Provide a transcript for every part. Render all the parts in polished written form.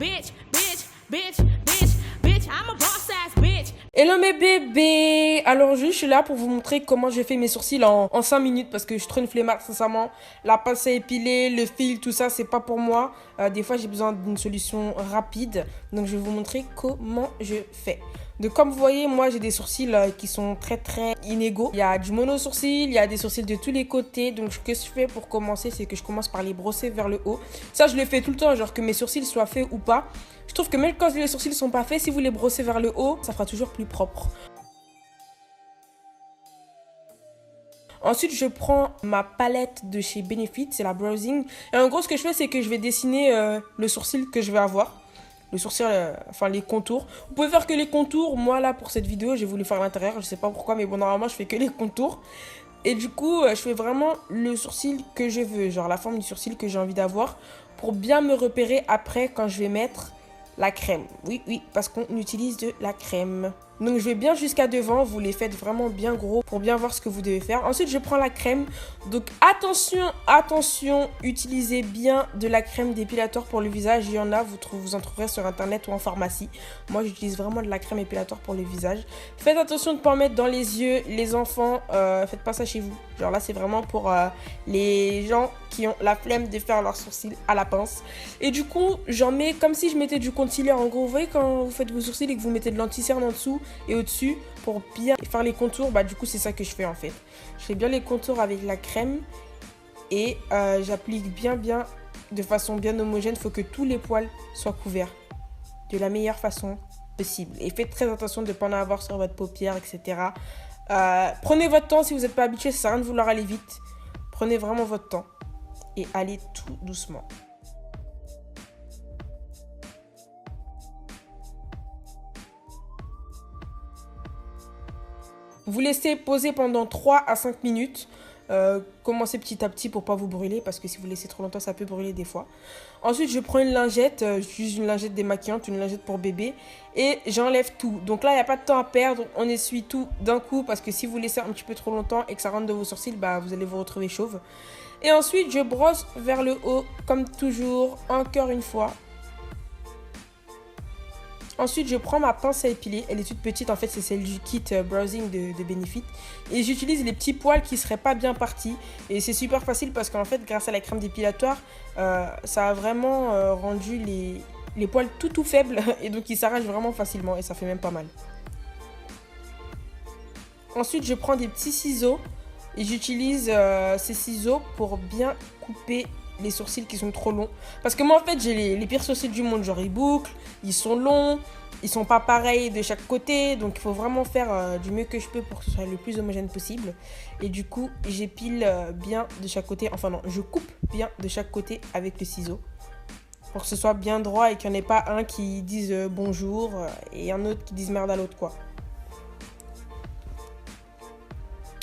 bitch, bitch, bitch, bitch, bitch, I'm a boss ass bitch. Hello mes bébés. Alors je suis là pour vous montrer comment j'ai fait mes sourcils en 5 minutes parce que je suis trop une flemmarde sincèrement. La pince à épiler, le fil, tout ça c'est pas pour moi. Des fois j'ai besoin d'une solution rapide. Donc je vais vous montrer comment je fais. Donc comme vous voyez, moi j'ai des sourcils qui sont très inégaux. Il y a du mono sourcil, il y a des sourcils de tous les côtés. Donc ce que je fais pour commencer, c'est que je commence par les brosser vers le haut. Ça je le fais tout le temps, genre que mes sourcils soient faits ou pas. Je trouve que même quand les sourcils sont pas faits, si vous les brossez vers le haut, ça fera toujours plus propre. Ensuite, je prends ma palette de chez Benefit, c'est la Browsing. Et en gros, ce que je fais, c'est que je vais dessiner le sourcil que je vais avoir. Le sourcil, enfin les contours. Vous pouvez faire que les contours. Moi, là, pour cette vidéo, j'ai voulu faire l'intérieur. Je sais pas pourquoi, mais bon, normalement, je fais que les contours. Et du coup, je fais vraiment le sourcil que je veux. Genre la forme du sourcil que j'ai envie d'avoir. Pour bien me repérer après quand je vais mettre la crème. Oui, parce qu'on utilise de la crème. Donc je vais bien jusqu'à devant, vous les faites vraiment bien gros pour bien voir ce que vous devez faire. Ensuite je prends la crème. Donc attention, utilisez bien de la crème dépilatoire pour le visage. Il y en a, vous en trouverez sur internet ou en pharmacie. Moi j'utilise vraiment de la crème épilatoire pour le visage. Faites attention de ne pas en mettre dans les yeux, les enfants, faites pas ça chez vous. Genre là c'est vraiment pour les gens qui ont la flemme de faire leurs sourcils à la pince. Et du coup j'en mets comme si je mettais du concealer. En gros vous voyez quand vous faites vos sourcils et que vous mettez de l'anti-cerne en dessous et au-dessus pour bien faire les contours, bah du coup c'est ça que je fais en fait. Je fais bien les contours avec la crème et j'applique bien de façon bien homogène. Il faut que tous les poils soient couverts de la meilleure façon possible et faites très attention de ne pas en avoir sur votre paupière, etc. Prenez votre temps. Si vous n'êtes pas habitué, ça sert à rien de vouloir aller vite. Prenez vraiment votre temps et allez tout doucement. Vous laissez poser pendant 3 à 5 minutes. Commencez petit à petit pour pas vous brûler parce que si vous laissez trop longtemps, ça peut brûler des fois. Ensuite, je prends une lingette, j'utilise une lingette démaquillante, une lingette pour bébé et j'enlève tout. Donc là, il n'y a pas de temps à perdre. On essuie tout d'un coup parce que si vous laissez un petit peu trop longtemps et que ça rentre dans vos sourcils, bah, vous allez vous retrouver chauve. Et ensuite, je brosse vers le haut comme toujours, encore une fois. Ensuite, je prends ma pince à épiler. Elle est toute petite. En fait, c'est celle du kit Browsing de Benefit. Et j'utilise les petits poils qui ne seraient pas bien partis. Et c'est super facile parce qu'en fait, grâce à la crème dépilatoire, ça a vraiment rendu les poils tout faibles. Et donc, ils s'arrachent vraiment facilement. Et ça fait même pas mal. Ensuite, je prends des petits ciseaux. Et j'utilise ces ciseaux pour bien couper les sourcils qui sont trop longs. Parce que moi en fait j'ai les pires sourcils du monde. Genre ils bouclent, ils sont longs, ils sont pas pareils de chaque côté. Donc il faut vraiment faire du mieux que je peux pour que ce soit le plus homogène possible. Et du coup j'épile bien de chaque côté. Enfin non, je coupe bien de chaque côté avec le ciseau. Pour que ce soit bien droit et qu'il n'y en ait pas un qui dise bonjour et un autre qui dise merde à l'autre quoi.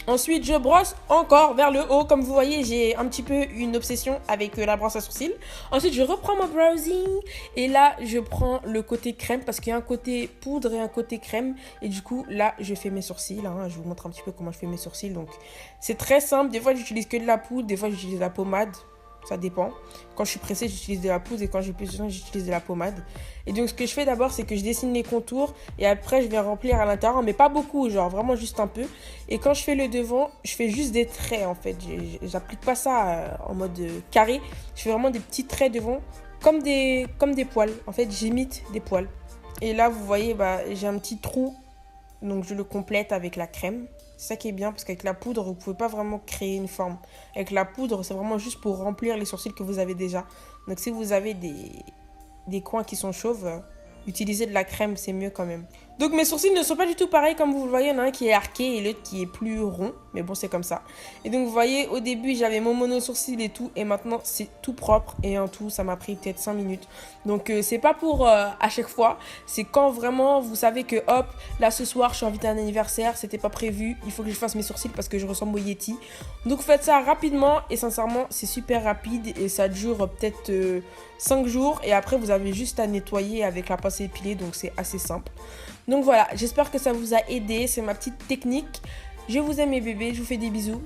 Ensuite, je brosse encore vers le haut. Comme vous voyez, j'ai un petit peu une obsession avec la brosse à sourcils. Ensuite, je reprends mon Browsing. Et là, je prends le côté crème parce qu'il y a un côté poudre et un côté crème. Et du coup, là, je fais mes sourcils. Hein. Je vous montre un petit peu comment je fais mes sourcils. Donc, c'est très simple. Des fois, j'utilise que de la poudre. Des fois, j'utilise de la pommade. Ça dépend. Quand je suis pressée, j'utilise de la poudre et quand j'ai plus de temps, j'utilise de la pommade. Et donc, ce que je fais d'abord, c'est que je dessine les contours et après, je vais remplir à l'intérieur, mais pas beaucoup, genre vraiment juste un peu. Et quand je fais le devant, je fais juste des traits en fait. J'applique pas ça en mode carré. Je fais vraiment des petits traits devant, comme des poils. En fait, j'imite des poils. Et là, vous voyez, bah, j'ai un petit trou, donc je le complète avec la crème. C'est ça qui est bien parce qu'avec la poudre, vous ne pouvez pas vraiment créer une forme. Avec la poudre, c'est vraiment juste pour remplir les sourcils que vous avez déjà. Donc si vous avez des coins qui sont chauves, utilisez de la crème, c'est mieux quand même. Donc mes sourcils ne sont pas du tout pareils comme vous le voyez. Il y en a un qui est arqué et l'autre qui est plus rond. Mais bon, c'est comme ça. Et donc vous voyez, au début, j'avais mon mono sourcil et tout. Et maintenant, c'est tout propre. Et en tout, ça m'a pris peut-être 5 minutes. Donc c'est pas pour à chaque fois. C'est quand vraiment vous savez que hop, là ce soir, je suis invitée à un anniversaire. C'était pas prévu. Il faut que je fasse mes sourcils parce que je ressemble au Yeti. Donc faites ça rapidement. Et sincèrement, c'est super rapide. Et ça dure peut-être 5 jours. Et après, vous avez juste à nettoyer avec la pince épilée. Donc c'est assez simple. Donc voilà, j'espère que ça vous a aidé. C'est ma petite technique. Je vous aime mes bébés. Je vous fais des bisous.